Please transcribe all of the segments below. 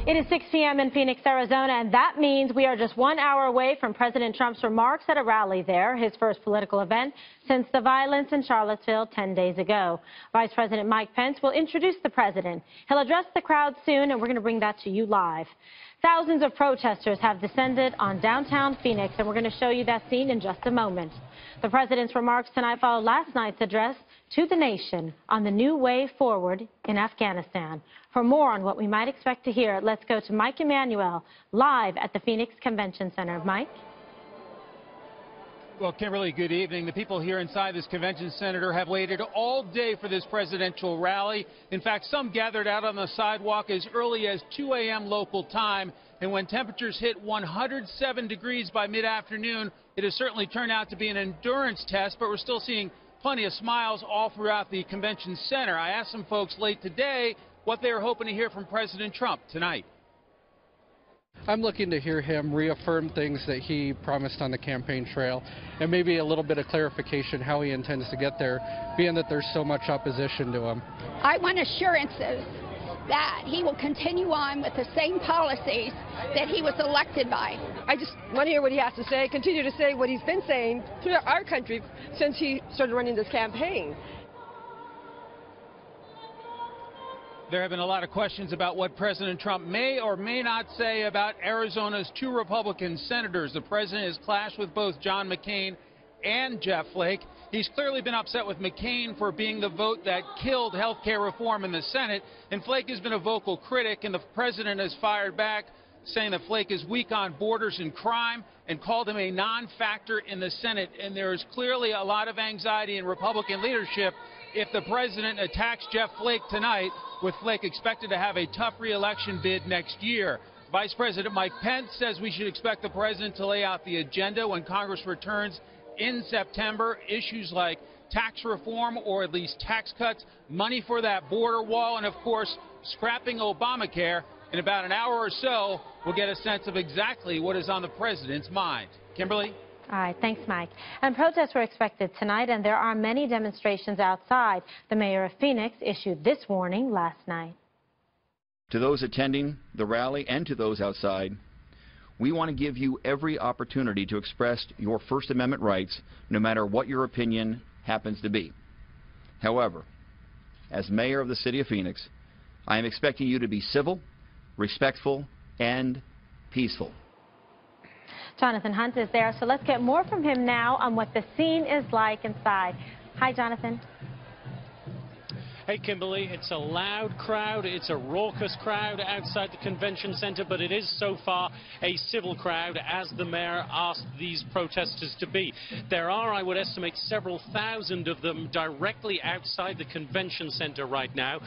It is 6 p.m. in Phoenix, Arizona, and that means we are just 1 hour away from President Trump's remarks at a rally there, his first political event since the violence in Charlottesville 10 days ago. Vice President Mike Pence will introduce the president. He'll address the crowd soon, and we're going to bring that to you live. Thousands of protesters have descended on downtown Phoenix, and we're going to show you that scene in just a moment. The president's remarks tonight follow last night's address to the nation on the new way forward in Afghanistan. For more on what we might expect to hear, let's go to Mike Emanuel, live at the Phoenix Convention Center. Mike? Well, Kimberly, good evening. The people here inside this convention center have waited all day for this presidential rally. In fact, some gathered out on the sidewalk as early as 2 a.m. local time. And when temperatures hit 107 degrees by mid-afternoon, it has certainly turned out to be an endurance test, but we're still seeing plenty of smiles all throughout the convention center. I asked some folks late today what they were hoping to hear from President Trump tonight. I'm looking to hear him reaffirm things that he promised on the campaign trail, and maybe a little bit of clarification how he intends to get there, being that there's so much opposition to him. I want assurances that he will continue on with the same policies that he was elected by. I just want to hear what he has to say, continue to say what he's been saying to our country since he started running this campaign. There have been a lot of questions about what President Trump may or may not say about Arizona's two Republican senators. The president has clashed with both John McCain and Jeff Flake. He's clearly been upset with McCain for being the vote that killed health care reform in the Senate, and Flake has been a vocal critic, and the president has fired back, saying that Flake is weak on borders and crime and called him a non-factor in the Senate. And there is clearly a lot of anxiety in Republican leadership if the president attacks Jeff Flake tonight, with Flake expected to have a tough re-election bid next year. Vice President Mike Pence says we should expect the president to lay out the agenda when Congress returns in September. Issues like tax reform, or at least tax cuts, money for that border wall, and of course scrapping Obamacare. In about an hour or so, we'll get a sense of exactly what is on the president's mind. Kimberly? All right, thanks, Mike. And protests were expected tonight, and there are many demonstrations outside. The mayor of Phoenix issued this warning last night. To those attending the rally and to those outside, we want to give you every opportunity to express your First Amendment rights, no matter what your opinion happens to be. However, as mayor of the city of Phoenix, I am expecting you to be civil, respectful, and peaceful. Jonathan Hunt is there, so let's get more from him now on what the scene is like inside. Hi, Jonathan. Hey, Kimberly, it's a loud crowd, it's a raucous crowd outside the convention center, but it is so far a civil crowd, as the mayor asked these protesters to be. There are, I would estimate, several thousand of them directly outside the convention center right now.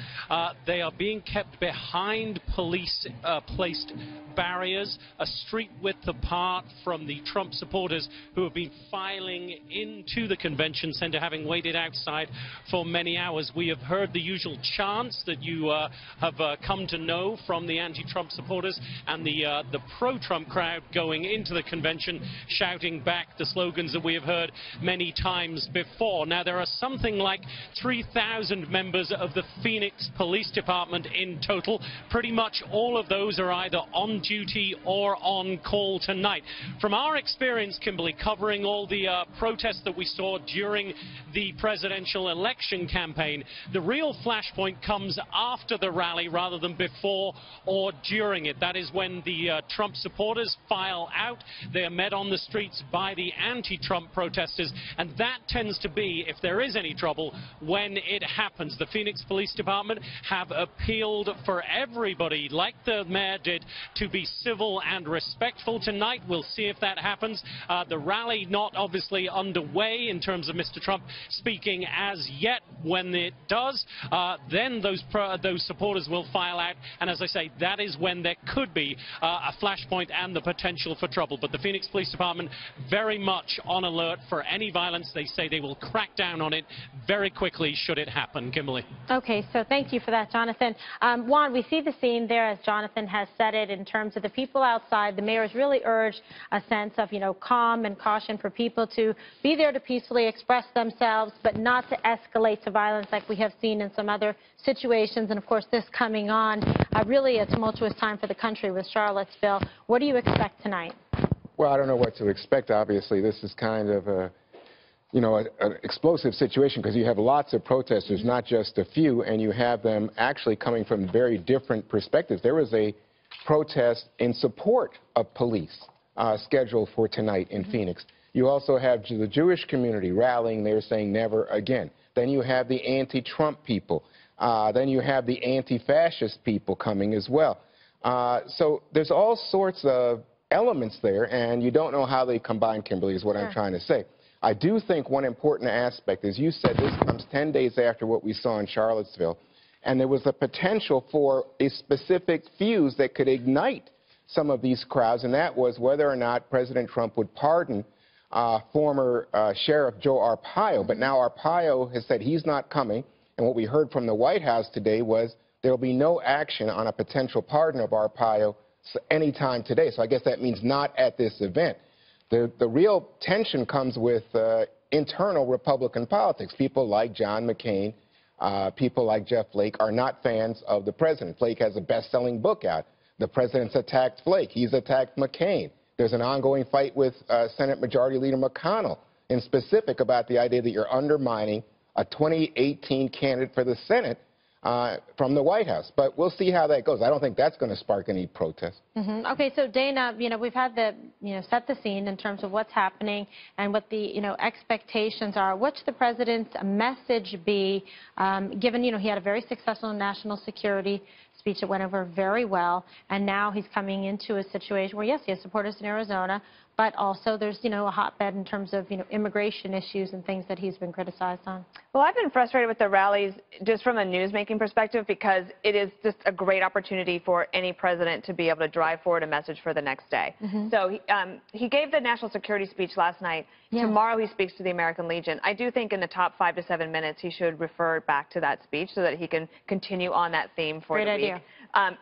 They are being kept behind police-placed barriers, a street width apart from the Trump supporters who have been filing into the convention center, having waited outside for many hours. We have heard the usual chants that you have come to know from the anti-Trump supporters, and the pro-Trump crowd going into the convention shouting back the slogans that we have heard many times before. Now, there are something like 3,000 members of the Phoenix Police Department in total. Pretty much all of those are either on duty or on call tonight. From our experience, Kimberly, covering all the protests that we saw during the presidential election campaign, the real flashpoint comes after the rally rather than before or during it. That is when the Trump supporters file out. They are met on the streets by the anti-Trump protesters, and that tends to be, if there is any trouble, when it happens. The Phoenix Police Department have appealed for everybody, like the mayor did, to be civil and respectful tonight. We'll see if that happens. The rally not obviously underway in terms of Mr. Trump speaking as yet. When it does, then those supporters will file out, and as I say, that is when there could be a flashpoint and the potential for trouble. But the Phoenix Police Department very much on alert for any violence. They say they will crack down on it very quickly should it happen. Kimberly. Okay, so thank you for that, Jonathan. Juan, we see the scene there, as Jonathan has said it, in terms terms of the people outside. The mayor has really urged a sense of, calm and caution for people to be there to peacefully express themselves, but not to escalate to violence like we have seen in some other situations. And, of course, this coming on really a tumultuous time for the country with Charlottesville. What do you expect tonight? Well, I don't know what to expect, obviously. This is kind of an explosive situation because you have lots of protesters, not just a few, and you have them actually coming from very different perspectives. There was a protest in support of police scheduled for tonight in Phoenix. You also have the Jewish community rallying there saying never again. Then you have the anti-Trump people. Then you have the anti-fascist people coming as well. So there's all sorts of elements there, and you don't know how they combine, Kimberly, is what I'm trying to say. I do think one important aspect is you said this comes 10 days after what we saw in Charlottesville, and there was a potential for a specific fuse that could ignite some of these crowds, and that was whether or not President Trump would pardon former Sheriff Joe Arpaio. But now Arpaio has said he's not coming, and what we heard from the White House today was there will be no action on a potential pardon of Arpaio anytime today. So I guess that means not at this event. The real tension comes with internal Republican politics. People like John McCain, people like Jeff Flake are not fans of the president. Flake has a best-selling book out. The president's attacked Flake. He's attacked McCain. There's an ongoing fight with Senate Majority Leader McConnell in specific about the idea that you're undermining a 2018 candidate for the Senate from the White House. But we'll see how that goes. I don't think that's going to spark any protest. Okay, so Dana, we've had the, set the scene in terms of what's happening and what the, expectations are. What should the president's message be, given, he had a very successful national security speech that went over very well, and now he's coming into a situation where, yes, he has supporters in Arizona, but also there's, a hotbed in terms of, immigration issues and things that he's been criticized on. Well, I've been frustrated with the rallies just from a news-making perspective because it is just a great opportunity for any president to be able to drive forward a message for the next day. So he gave the national security speech last night. Tomorrow he speaks to the American Legion. I do think in the top 5 to 7 minutes he should refer back to that speech so that he can continue on that theme for the week.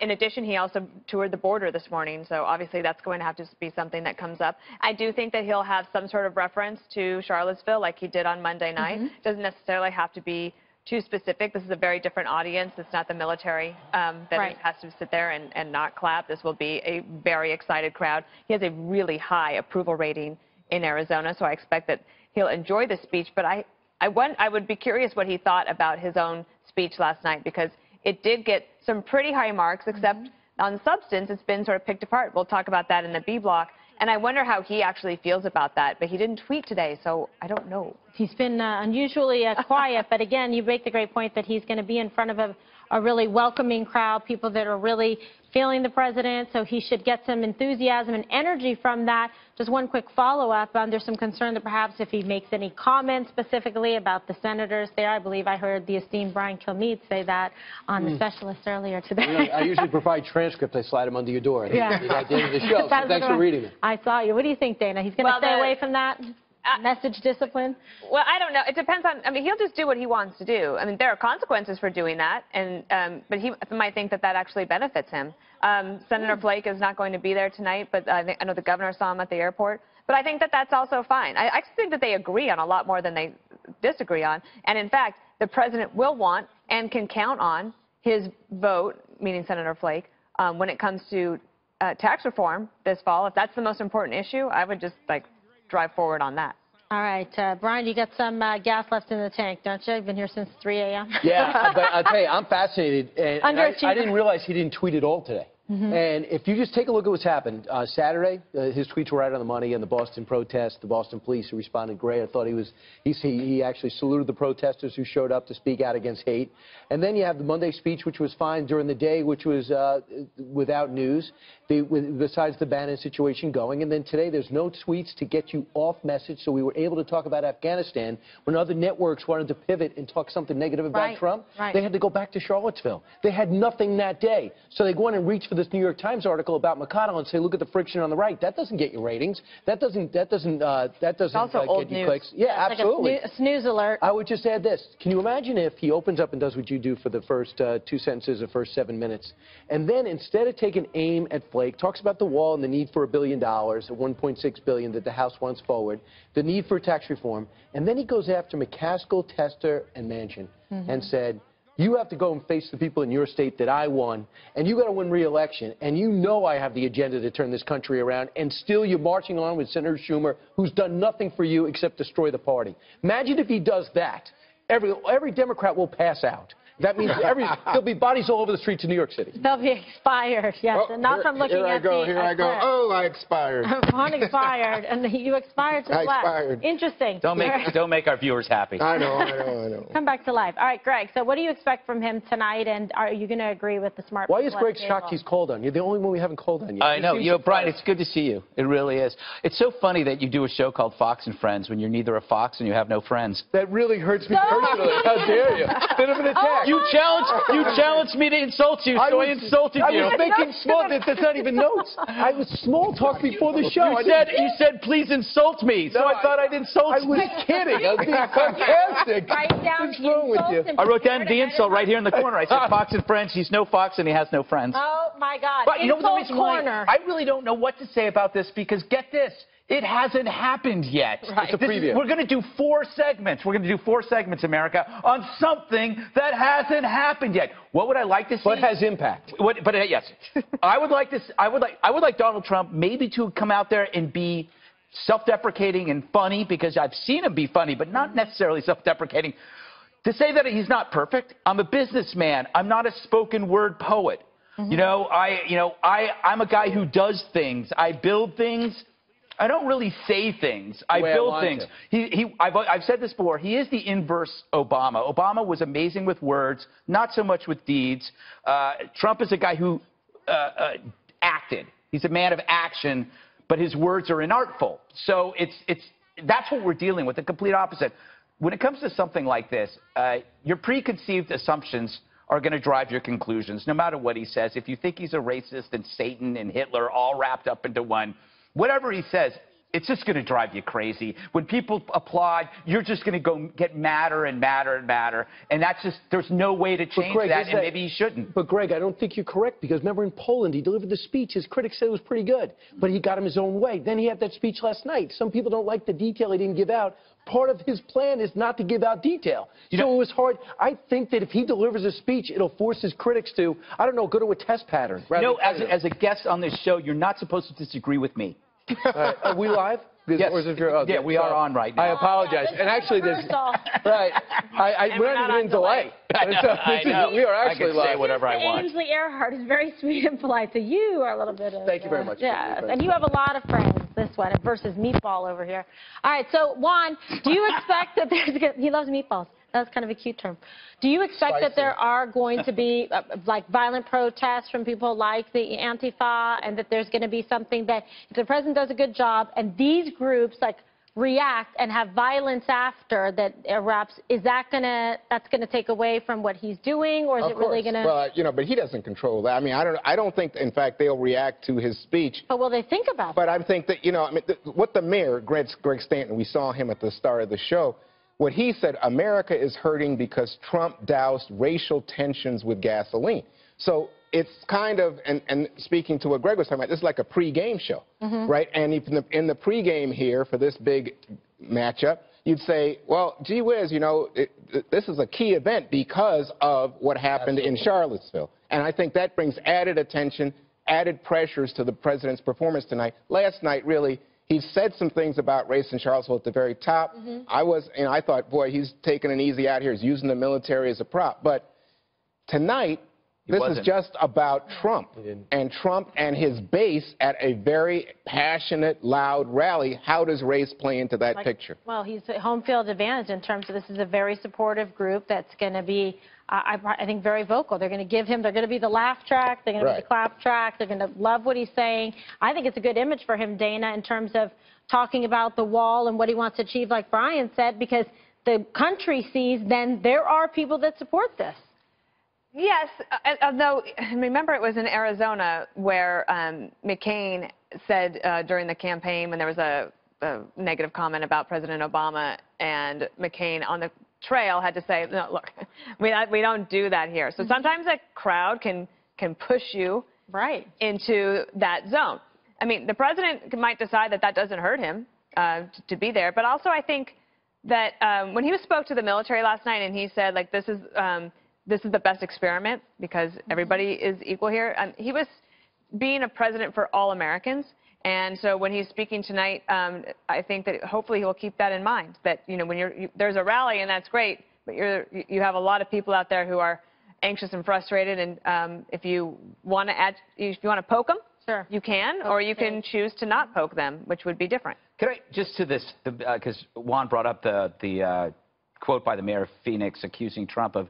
In addition, he also toured the border this morning, so obviously that's going to have to be something that comes up. I do think that he'll have some sort of reference to Charlottesville like he did on Monday night. Doesn't necessarily have to be too specific. This is a very different audience. It's not the military that has to sit there and not clap. This will be a very excited crowd. He has a really high approval rating in Arizona, so I expect that he'll enjoy the speech. But I would be curious what he thought about his own speech last night, because it did get some pretty high marks, except on substance, it's been sort of picked apart. We'll talk about that in the B block. And I wonder how he actually feels about that. But he didn't tweet today, so I don't know. He's been unusually quiet. But again, you make the great point that he's going to be in front of a really welcoming crowd, people that are really feeling the president. So he should get some enthusiasm and energy from that. Just one quick follow-up. There's some concern that perhaps if he makes any comments specifically about the senators there, I believe I heard the esteemed Brian Kilmeade say that on The Specialist earlier today. I usually provide transcripts. I slide them under your door. At the end of the show. So thanks for reading them. I saw you. What do you think, Dana? He's going to stay away from that? Message discipline? Well, I don't know. It depends on, he'll just do what he wants to do. There are consequences for doing that, but he might think that that actually benefits him. Senator Flake is not going to be there tonight, but I know the governor saw him at the airport. But I think that that's also fine. I think that they agree on a lot more than they disagree on. And in fact, the president will want and can count on his vote, meaning Senator Flake, when it comes to tax reform this fall. If that's the most important issue, I would just drive forward on that. All right. Brian, you got some gas left in the tank, don't you? You've been here since 3 a.m. Yeah, but I'll tell you, I'm fascinated. And I didn't realize he didn't tweet at all today. And if you just take a look at what's happened, Saturday, his tweets were right on the money on the Boston protest. The Boston police who responded great. I thought he actually saluted the protesters who showed up to speak out against hate. And then you have the Monday speech, which was fine during the day, which was without news, besides the Bannon situation going. And then today, there's no tweets to get you off message. So we were able to talk about Afghanistan when other networks wanted to pivot and talk something negative about Trump. They had to go back to Charlottesville. They had nothing that day. So they go in and reach for for this New York Times article about McConnell and say, look at the friction on the right. That doesn't get you ratings. That doesn't get you clicks. Yeah, absolutely. Like a snooze alert. I would just add this. Can you imagine if he opens up and does what you do for the first 2 sentences, the first 7 minutes, and then instead of taking aim at Flake, talks about the wall and the need for $1 billion, $1.6 billion that the House wants forward, the need for tax reform, and then he goes after McCaskill, Tester, and Manchin and said, you have to go and face the people in your state that I won, and you got to win re-election, and you know I have the agenda to turn this country around, and still you're marching on with Senator Schumer, who's done nothing for you except destroy the party. Imagine if he does that. Every Democrat will pass out. That means there'll be bodies all over the streets of New York City. They'll be expired, yes. Oh, and not from looking at Here I go. Oh, I expired. One expired, and you expired to the left. Expired. Interesting. Don't make our viewers happy. I know. Come back to life. All right, Greg, so what do you expect from him tonight, and are you going to agree with the smart Why people is Greg shocked he's called on? You're the only one we haven't called on yet. I know. Brian, it's good to see you. It really is. It's so funny that you do a show called Fox and Friends when you're neither a fox and you have no friends. That really hurts me personally. How dare you? Bit of an attack. You challenged me to insult you, so I insulted you. I was making small. That's not even notes. I was small talk before the show. You said please insult me, so I thought I'd insult you. I was kidding. I was being sarcastic. What's wrong with you? I wrote down the insult right here in the corner. I said Fox and Friends. He's no fox and he has no friends. Oh my God! But you know the reason corner. why? I really don't know what to say about this because get this. It hasn't happened yet. Right. It's a preview. We're going to do 4 segments. We're going to do 4 segments, America, on something that hasn't happened yet. What would I like to see? But has impact. Yes, I would like this. I would like Donald Trump maybe to come out there and be self-deprecating and funny because I've seen him be funny, but not necessarily self-deprecating. To say that he's not perfect. I'm a businessman. I'm not a spoken word poet. I'm a guy who does things. I build things. I don't really say things. I build things. I've said this before. He is the inverse Obama. Obama was amazing with words, not so much with deeds. Trump is a guy who acted. He's a man of action, but his words are inartful. So that's what we're dealing with, the complete opposite. When it comes to something like this, your preconceived assumptions are going to drive your conclusions, no matter what he says. If you think he's a racist and Satan and Hitler all wrapped up into one, whatever he says, it's just going to drive you crazy. When people applaud, you're just going to go get madder and madder and madder. And that's just, there's no way to change that, and maybe he shouldn't. But, Greg, I don't think you're correct, because remember in Poland, he delivered the speech. His critics said it was pretty good, but he got him his own way. Then he had that speech last night. Some people don't like the detail he didn't give out. Part of his plan is not to give out detail. So it was hard. I think that if he delivers a speech, it'll force his critics to, I don't know, go to a test pattern. As a guest on this show, you're not supposed to disagree with me. Are we live? Yes. Yeah, we are on right now. I apologize. And actually, there's right. We're not even in delay. I know. We are actually live. I can say whatever I want. Ainsley Earhardt is very sweet and polite, so you are a little bit of... Thank you very much. Yeah, and you have a lot of friends, this one, versus Meatball over here. All right, so Juan, do you expect that there's... He loves meatballs. That's kind of a cute term. Do you expect that there are going to be like violent protests from people like the Antifa, and that there's going to be something that if the president does a good job and these groups like react and have violence after that erupts, that's going to take away from what he's doing, or is it really going to? Well, but he doesn't control that. I mean, I don't think, in fact, they'll react to his speech. But will they think about it? But I think that, what the mayor, Greg Stanton, we saw him at the start of the show. What he said, America is hurting because Trump doused racial tensions with gasoline. So it's kind of, and speaking to what Greg was talking about, this is like a pregame show, right? And in the pregame here for this big matchup, you'd say, well, gee whiz, this is a key event because of what happened in Charlottesville. And I think that brings added attention, added pressures to the president's performance tonight. Last night, really, he said some things about race in Charlottesville at the very top. I thought, boy, he's taking an easy out here. He's using the military as a prop. But tonight, this is just about Trump and his base at a very passionate, loud rally. How does race play into that picture? Well, he's a home field advantage in terms of this is a very supportive group that's going to be, I think, very vocal. They're going to give him, they're going to be the laugh track, they're going to be the clap track, they're going to love what he's saying. I think it's a good image for him, Dana, in terms of talking about the wall and what he wants to achieve, like Brian said, because the country sees then there are people that support this. Yes, although remember it was in Arizona where McCain said during the campaign when there was a negative comment about President Obama, and McCain on the trail had to say, no, look, we don't do that here. So sometimes a crowd can push you into that zone. I mean, the president might decide that doesn't hurt him to be there, but also I think that when he spoke to the military last night and he said, like, this is the best experiment because everybody is equal here. He was being a president for all Americans. And so when he's speaking tonight, I think that hopefully he'll keep that in mind, that, you know, when there's a rally and that's great, but you have a lot of people out there who are anxious and frustrated. And if you want to poke them, sure, you can, or you can choose to not poke them, which would be different. Can I just to this, because Juan brought up the quote by the mayor of Phoenix accusing Trump of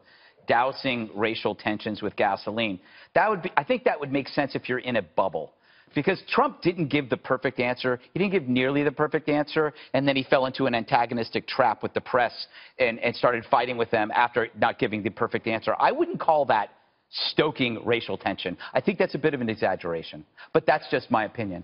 dousing racial tensions with gasoline. I think that would make sense if you're in a bubble. Because Trump didn't give the perfect answer. He didn't give nearly the perfect answer, and then he fell into an antagonistic trap with the press and started fighting with them after not giving the perfect answer. I wouldn't call that stoking racial tension. I think that's a bit of an exaggeration, but that's just my opinion.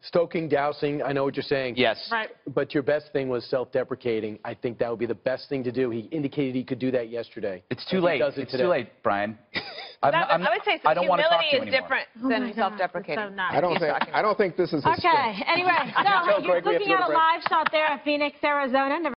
Stoking, dousing, I know what you're saying. Yes. Right. But your best thing was self-deprecating. I think that would be the best thing to do. He indicated he could do that yesterday. It's too late. It's too late, Brian. I would say I don't want to talk to you humility is different than self-deprecating. So nice. I don't think this is his Okay, anyway, so you're looking at a live shot there of Phoenix, Arizona.